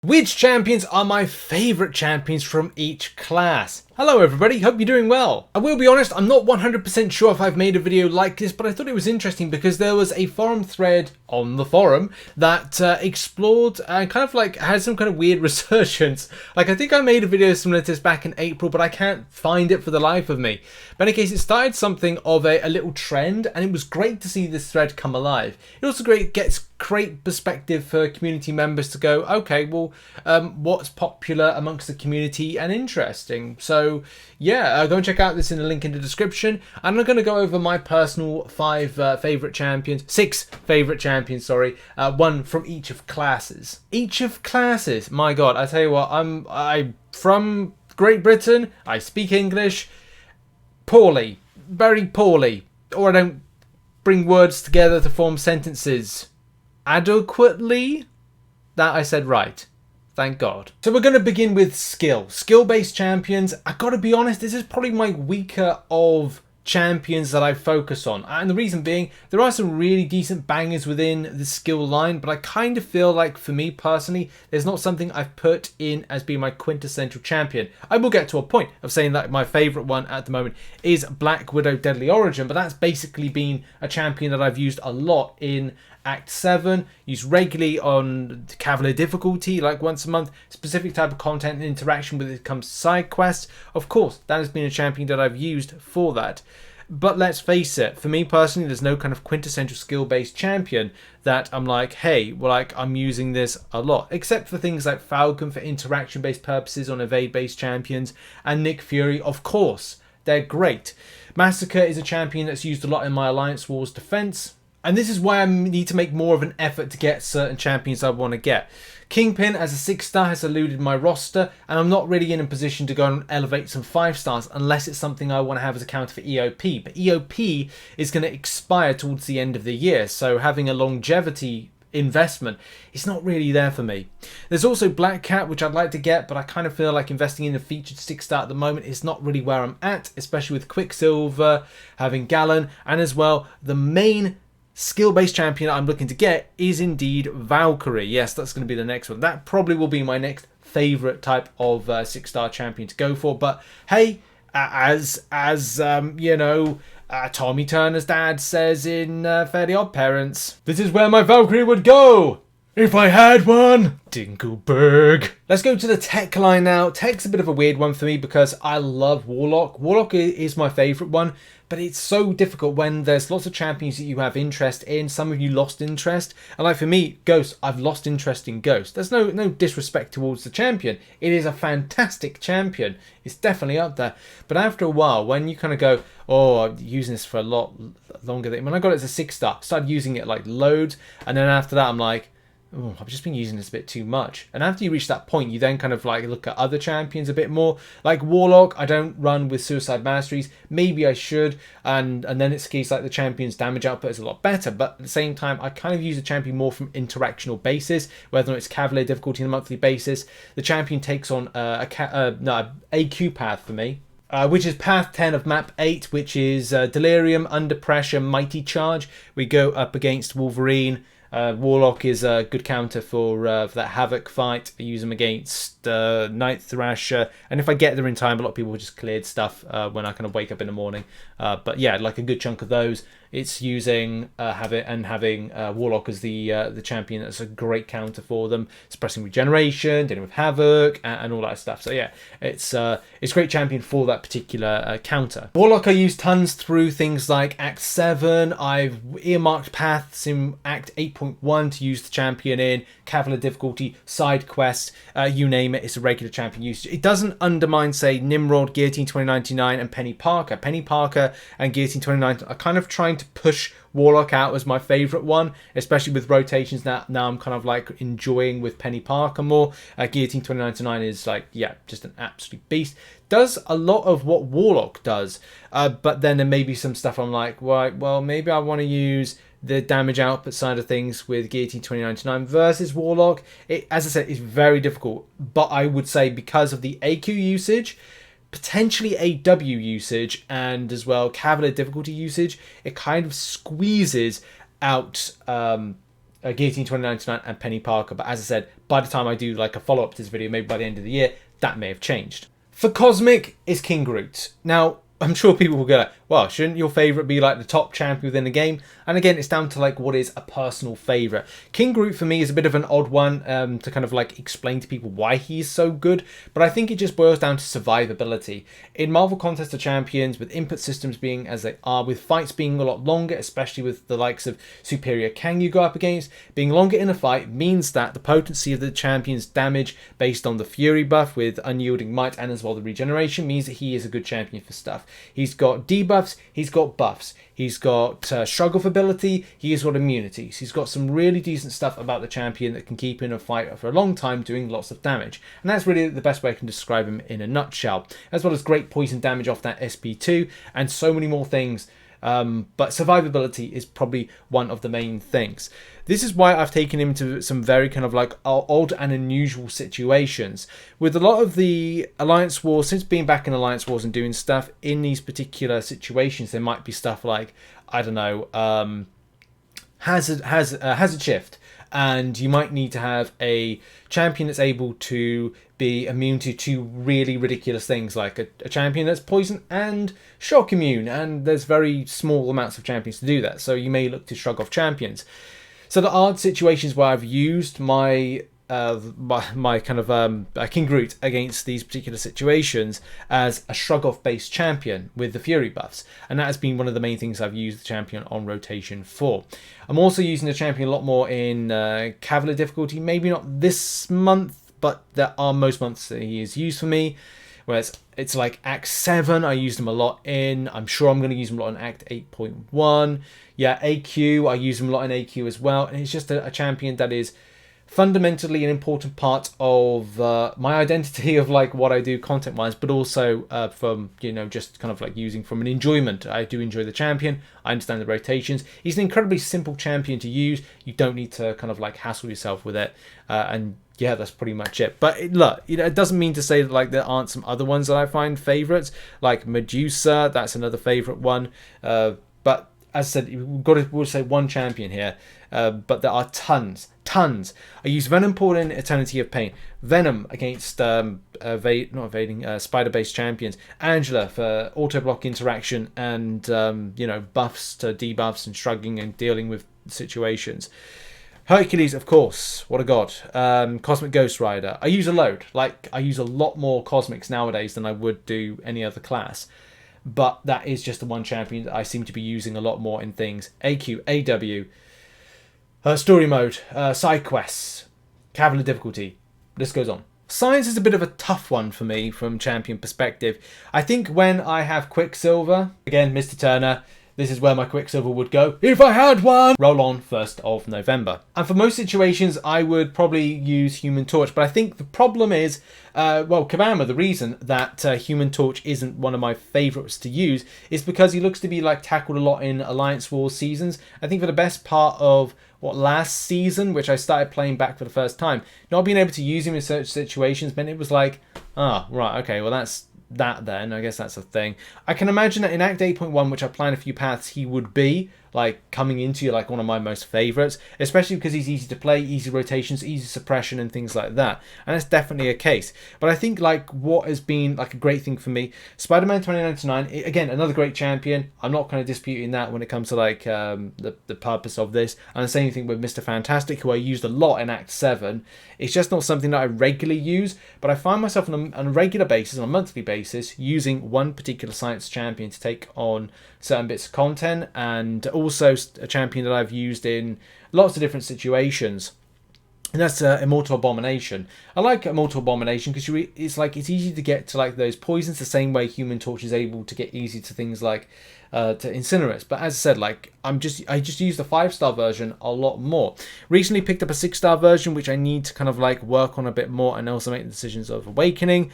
Which champions are my favourite champions from each class? Hello everybody, hope you're doing well. I will be honest, I'm not 100% sure if I've made a video like this, but I thought it was interesting because there was a forum thread on the forum that explored and kind of like had some kind of weird resurgence. Like I think I made a video similar to this back in April, but I can't find it for the life of me. But in any case, it started something of a little trend, and it was great to see this thread come alive. It also gets great perspective for community members to go, okay, well, what's popular amongst the community and interesting. So yeah, go and check out this in the link in the description. And I'm going to go over my personal six favorite champions, sorry, one from each of classes. Each of classes, my God, I tell you what, I'm from Great Britain. I speak English poorly, very poorly, or I don't bring words together to form sentences adequately. That I said right. Thank God. So we're going to begin with skill-based champions. I gotta be honest, this is probably my weaker of champions that I focus on, and the reason being there are some really decent bangers within the skill line, but I kind of feel like for me personally there's not something I've put in as being my quintessential champion. I will get to a point of saying that my favorite one at the moment is Black Widow Deadly Origin, but that's basically been a champion that I've used a lot in Act 7, used regularly on Cav Difficulty, like once a month, specific type of content and interaction when it comes to side quests. Of course, that has been a champion that I've used for that. But let's face it, for me personally, there's no kind of quintessential skill-based champion that I'm like, hey, well, like I'm using this a lot, except for things like Falcon for interaction-based purposes on evade-based champions, and Nick Fury, of course, they're great. Massacre is a champion that's used a lot in my Alliance Wars defense. And this is why I need to make more of an effort to get certain champions I want to get. Kingpin as a 6-star has eluded my roster, and I'm not really in a position to go and elevate some 5-stars unless it's something I want to have as a counter for EOP. But EOP is going to expire towards the end of the year, so having a longevity investment, it's not really there for me. There's also Black Cat, which I'd like to get, but I kind of feel like investing in a featured 6-star at the moment is not really where I'm at, especially with Quicksilver, having Gallon, and as well, the main skill-based champion I'm looking to get is indeed Valkyrie. Yes, that's going to be the next one. That probably will be my next favourite type of 6-star champion to go for. But hey, as you know, Tommy Turner's dad says in Fairly Odd Parents, this is where my Valkyrie would go if I had one. Dinkleberg. Let's go to the tech line now. Tech's a bit of a weird one for me because I love Warlock. Warlock is my favourite one, but it's so difficult when there's lots of champions that you have interest in. Some of you lost interest. And like for me, Ghost, I've lost interest in Ghost. There's no disrespect towards the champion. It is a fantastic champion. It's definitely up there. But after a while, when you kind of go, oh, I'm using this for a lot longer. When I got it as a 6-star, started using it like loads. And then after that, I'm like, oh, I've just been using this a bit too much. And after you reach that point, you then kind of like look at other champions a bit more. Like Warlock, I don't run with Suicide Masteries. Maybe I should. And then it's a case like the champion's damage output is a lot better. But at the same time, I kind of use the champion more from interactional basis, whether it's Cav Difficulty on a monthly basis. The champion takes on a AQ path for me. Which is path 10 of map 8, which is Delirium, Under Pressure, Mighty Charge. We go up against Wolverine. Warlock is a good counter for that Havoc fight. I use them against Night Thrasher, and if I get there in time, a lot of people just cleared stuff when I kind of wake up in the morning. But yeah, like a good chunk of those, it's using having Warlock as the champion. That's a great counter for them, suppressing regeneration, dealing with Havoc, and all that stuff. So yeah, it's a great champion for that particular counter. Warlock I use tons through things like Act 7. I've earmarked paths in Act 8.1 to use the champion in Cav Difficulty, side quests, you name it. It's a regular champion usage. It doesn't undermine, say, Nimrod, Guillotine 2099, and Peni Parker. Peni Parker and Guillotine 2099 are kind of trying to push Warlock out as my favourite one, especially with rotations. Now I'm kind of like enjoying with Peni Parker more. Guillotine 2099 is like, yeah, just an absolute beast. Does a lot of what Warlock does, but then there may be some stuff I'm like, right, well, maybe I want to use the damage output side of things with Guillotine 2099 versus Warlock. It, as I said, is very difficult, but I would say because of the AQ usage, potentially AW usage, and as well Cav Difficulty usage, it kind of squeezes out Guillotine 2099 and Peni Parker. But as I said, by the time I do like a follow-up to this video, maybe by the end of the year, that may have changed. For Cosmic is King Groot. Now, I'm sure people will go like, well, shouldn't your favourite be like the top champion within the game? And again, it's down to like what is a personal favourite. King Groot for me is a bit of an odd one to kind of like explain to people why he's so good, but I think it just boils down to survivability. In Marvel Contest of Champions, with input systems being as they are, with fights being a lot longer, especially with the likes of Superior Kang you go up against, being longer in a fight means that the potency of the champion's damage based on the Fury buff with Unyielding Might and as well the regeneration means that he is a good champion for stuff. He's got debuffs, he's got buffs, he's got shrug off ability, he's got immunities. He's got some really decent stuff about the champion that can keep in a fight for a long time doing lots of damage. And that's really the best way I can describe him in a nutshell. As well as great poison damage off that SP2 and so many more things. But survivability is probably one of the main things. This is why I've taken him to some very kind of like odd and unusual situations. With a lot of the Alliance Wars, since being back in Alliance Wars and doing stuff in these particular situations, there might be stuff like, I don't know, hazard shift. And you might need to have a champion that's able to be immune to two really ridiculous things, like a champion that's poison and shock immune, and there's very small amounts of champions to do that, so you may look to shrug off champions. So there are situations where I've used my kind of King Groot against these particular situations as a shrug off based champion with the Fury buffs, and that has been one of the main things I've used the champion on rotation for. I'm also using the champion a lot more in Cav Difficulty, maybe not this month, but there are most months that he is used for me. Whereas it's like Act 7, I used him a lot in. I'm sure I'm going to use him a lot in Act 8.1. Yeah, AQ, I use him a lot in AQ as well. And it's just a champion that is fundamentally an important part of my identity of like what I do content wise, but also from, you know, just kind of like using from an enjoyment. I do enjoy the champion. I understand the rotations. He's an incredibly simple champion to use. You don't need to kind of like hassle yourself with it. And yeah, that's pretty much it. But look, you know, it doesn't mean to say that like there aren't some other ones that I find favorites, like Medusa. That's another favorite one. But as I said, we'll say one champion here. But there are tons. I use Venom Pool in Eternity of Pain, Venom against spider-based champions, Angela for auto block interaction and you know, buffs to debuffs and shrugging and dealing with situations. Hercules, of course, what a god. Cosmic Ghost Rider. I use a load. Like, I use a lot more Cosmics nowadays than I would do any other class. But that is just the one champion that I seem to be using a lot more in things. AQ, AW, story mode, side quests, Cav Difficulty. This goes on. Science is a bit of a tough one for me from champion perspective. I think when I have Quicksilver, again, Mr. Turner, this is where my Quicksilver would go if I had one. Roll on 1st of November. And for most situations, I would probably use Human Torch. But I think the problem is, well, Kabama, the reason that Human Torch isn't one of my favourites to use is because he looks to be like tackled a lot in Alliance Wars seasons. I think for the best part of last season, which I started playing back for the first time, not being able to use him in such situations meant it was like, right, okay, well that's that then. I guess that's a thing. I can imagine that in Act 8.1, which I plan a few paths, he would be like coming into like one of my most favorites, especially because he's easy to play, easy rotations, easy suppression and things like that, and that's definitely a case. But I think like what has been like a great thing for me, Spider-Man 2099, again, another great champion. I'm not kind of disputing that when it comes to like the purpose of this. And the same thing with Mr. Fantastic, who I used a lot in Act 7. It's just not something that I regularly use, but I find myself on a regular basis, on a monthly basis, using one particular science champion to take on certain bits of content, and also a champion that I've used in lots of different situations, and that's Immortal Abomination. I like Immortal Abomination because it's like it's easy to get to like those poisons the same way Human Torch is able to get easy to things like to Incinerates. But as I said, like I just use the 5-star version a lot more. Recently picked up a 6-star version, which I need to kind of like work on a bit more, and also make the decisions of Awakening.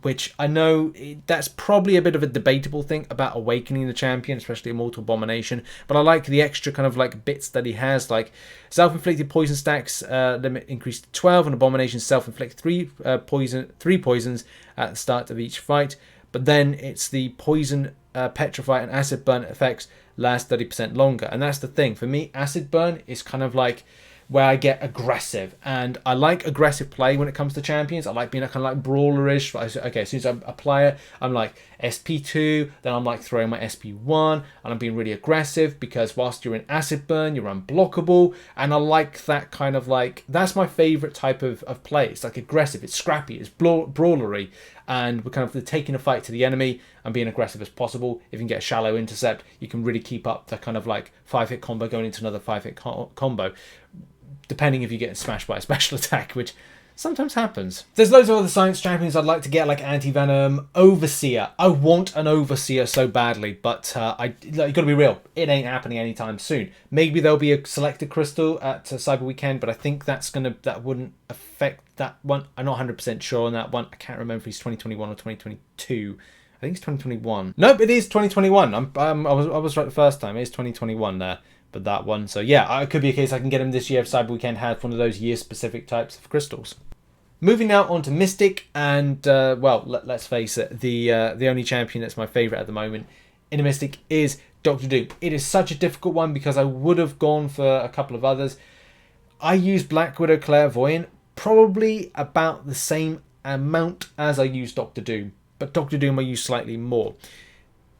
Which I know that's probably a bit of a debatable thing about Awakening the champion, especially Immortal Abomination, but I like the extra kind of like bits that he has, like self-inflicted poison stacks limit increased to 12, and Abomination self-inflict 3 poisons at the start of each fight, but then it's the poison Petrify and Acid Burn effects last 30% longer. And that's the thing. For me, Acid Burn is kind of like where I get aggressive, and I like aggressive play when it comes to champions. I like being kind of like brawlerish. Okay, as soon as I apply it, I'm like SP2, then I'm like throwing my SP1, and I'm being really aggressive because whilst you're in Acid Burn, you're unblockable, and I like that kind of like, that's my favorite type of play. It's like aggressive, it's scrappy, it's brawlery, and we're kind of taking a fight to the enemy and being aggressive as possible. If you can get a shallow intercept, you can really keep up the kind of like 5-hit combo going into another 5-hit combo, depending if you get smashed by a special attack, which sometimes happens. There's loads of other science champions I'd like to get, like Anti-Venom, Overseer. I want an Overseer so badly, but you gotta be real. It ain't happening anytime soon. Maybe there'll be a selected crystal at Cyber Weekend, but I think that wouldn't affect that one. I'm not 100% sure on that one. I can't remember if it's 2021 or 2022. I think it's 2021. Nope, it is 2021. I was right the first time. It is 2021 there. But that one, so yeah, it could be a case I can get him this year if Cyber Weekend had one of those year-specific types of crystals. Moving now on to Mystic, and well, let's face it, the only champion that's my favourite at the moment in a Mystic is Dr. Doom. It is such a difficult one because I would have gone for a couple of others. I use Black Widow Clairvoyant probably about the same amount as I use Dr. Doom, but Dr. Doom I use slightly more.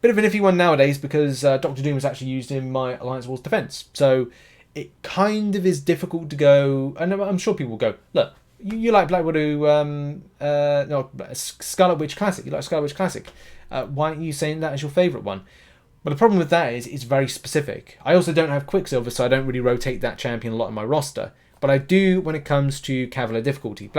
Bit of an iffy one nowadays because Dr. Doom is actually used in my Alliance Wars defense. So it kind of is difficult to go, and I'm sure people will go, look, you like Black Widow, no, Scarlet Witch Classic. You like Scarlet Witch Classic. Why aren't you saying that as your favourite one? But the problem with that is it's very specific. I also don't have Quicksilver, so I don't really rotate that champion a lot in my roster. But I do when it comes to Cav Difficulty.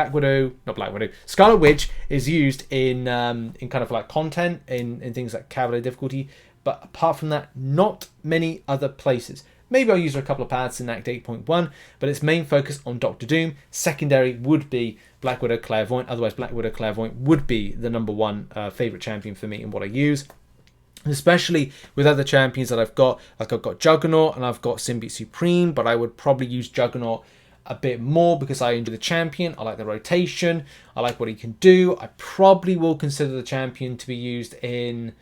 Scarlet Witch is used in kind of like content, in things like Cav Difficulty. But apart from that, not many other places. Maybe I'll use her a couple of paths in Act 8.1, but its main focus on Doctor Doom. Secondary would be Black Widow Clairvoyant. Otherwise, Black Widow Clairvoyant would be the number one favourite champion for me in what I use. Especially with other champions that I've got. Like I've got Juggernaut and I've got Symbiote Supreme, but I would probably use Juggernaut a bit more because I enjoy the champion. I like the rotation. I like what he can do. I probably will consider the champion to be used in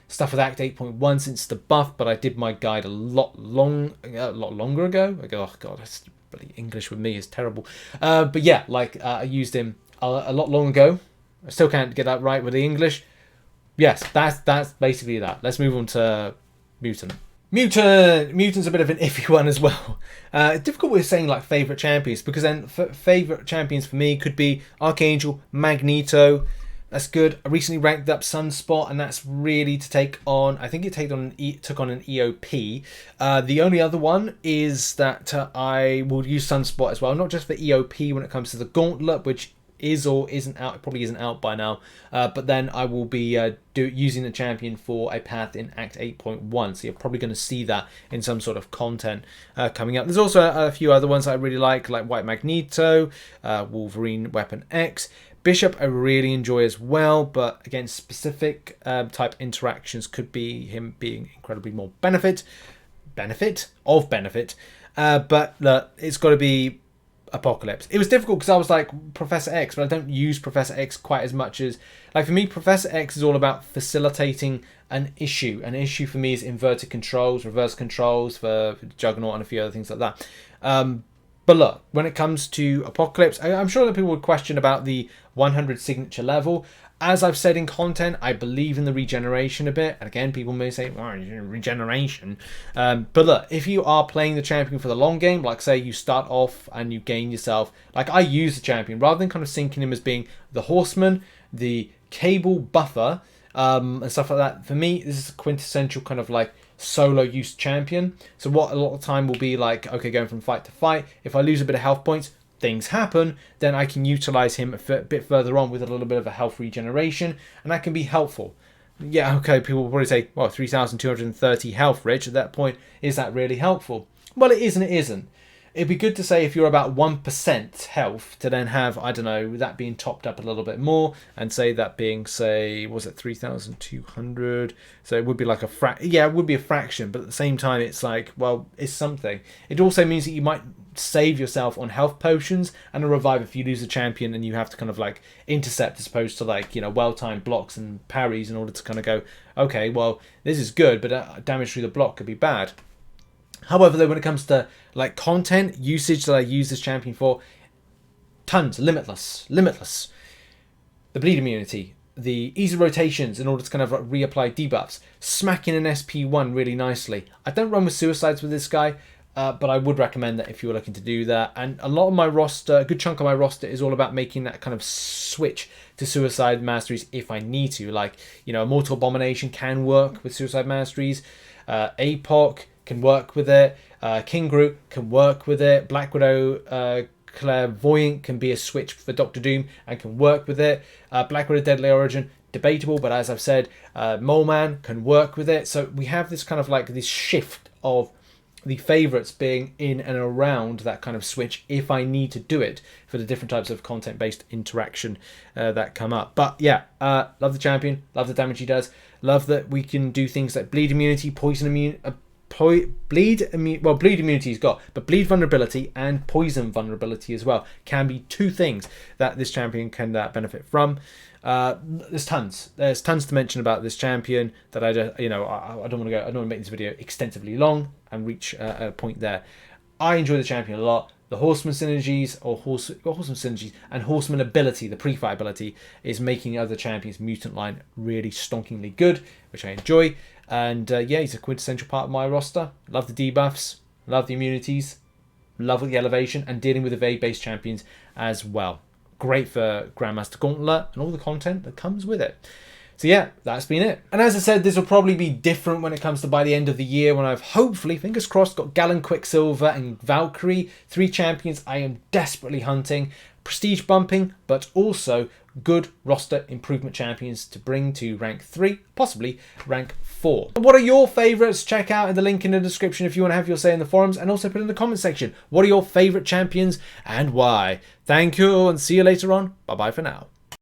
stuff with Act 8.1 since the buff, but I did my guide a lot longer ago. Oh god, that's bloody English with me is terrible. But yeah, like I used him a lot long ago. I still can't get that right with the English. Yes, that's basically that. Let's move on to Mutant. Mutant's a bit of an iffy one as well. Difficult with saying like favourite champions, because then favourite champions for me could be Archangel, Magneto. That's good. I recently ranked up Sunspot, and that's really to take on. I think it took on an EOP. The only other one is that I will use Sunspot as well, not just for EOP when it comes to the Gauntlet, which is or isn't out. It probably isn't out by now. But then I will be using the champion for a path in Act 8.1. So you're probably going to see that in some sort of content coming up. There's also a few other ones I really like White Magneto, Wolverine Weapon X. Bishop I really enjoy as well, but again, specific type interactions could be him being incredibly more benefit. But look, it's got to be Apocalypse. It was difficult because I was like Professor X, but I don't use Professor X quite as much as, like for me, Professor X is all about facilitating an issue. An issue for me is inverted controls, reverse controls for Juggernaut and a few other things like that. But look, when it comes to Apocalypse, I'm sure that people would question about the 100 signature level. As I've said in content, I believe in the regeneration a bit. And again, people may say, well, regeneration. But look, if you are playing the champion for the long game, like say you start off and you gain yourself, like I use the champion, rather than kind of syncing him as being the horseman, the cable buffer, and stuff like that. For me, this is a quintessential kind of like solo use champion. So what a lot of time will be like, okay, going from fight to fight, if I lose a bit of health points, things happen, then I can utilize him a bit further on with a little bit of a health regeneration, and that can be helpful. Yeah, okay, people will probably say, well, 3,230 health, Rich, at that point, is that really helpful? Well, it is and it isn't. It'd be good to say if you're about 1% health to then have, I don't know, that being topped up a little bit more, and say that being, say, was it 3,200? So it would be like it would be a fraction, but at the same time, it's like, well, it's something. It also means that you might save yourself on health potions and a revive if you lose a champion and you have to kind of like intercept as opposed to like, you know, well-timed blocks and parries in order to kind of go, okay, well, this is good, but damage through the block could be bad. However, though, when it comes to like content usage that I use this champion for, tons, limitless. The bleed immunity, the easy rotations in order to kind of like reapply debuffs, smacking an SP1 really nicely. I don't run with suicides with this guy, but I would recommend that if you're looking to do that. And a lot of my roster, a good chunk of my roster is all about making that kind of switch to suicide masteries if I need to. Like, you know, Immortal Abomination can work with suicide masteries, APOC can work with it, King Groot can work with it, Black Widow Clairvoyant can be a switch for Doctor Doom and can work with it, Black Widow Deadly Origin, debatable, but as I've said, Moleman can work with it. So we have this kind of like this shift of the favourites being in and around that kind of switch if I need to do it for the different types of content-based interaction that come up. But yeah, love the champion, love the damage he does, love that we can do things like bleed immunity, poison immune, bleed immunity he's got, but bleed vulnerability and poison vulnerability as well can be two things that this champion can benefit from. There's tons to mention about this champion that I don't want to make this video extensively long and reach a point there. I enjoy the champion a lot. The Horseman synergies and Horseman ability, the pre-fight ability, is making other champions' mutant line really stonkingly good, which I enjoy. And yeah, he's a quintessential part of my roster. Love the debuffs, love the immunities, love the elevation, and dealing with evade-based champions as well. Great for Grandmaster Gauntlet and all the content that comes with it. So yeah, that's been it. And as I said, this will probably be different when it comes to by the end of the year when I've hopefully, fingers crossed, got Gallon, Quicksilver and Valkyrie, 3 champions I am desperately hunting. Prestige bumping, but also good roster improvement champions to bring to rank 3, possibly rank 4. What are your favourites? Check out in the link in the description if you want to have your say in the forums, and also put in the comment section, what are your favourite champions and why? Thank you and see you later on. Bye bye for now.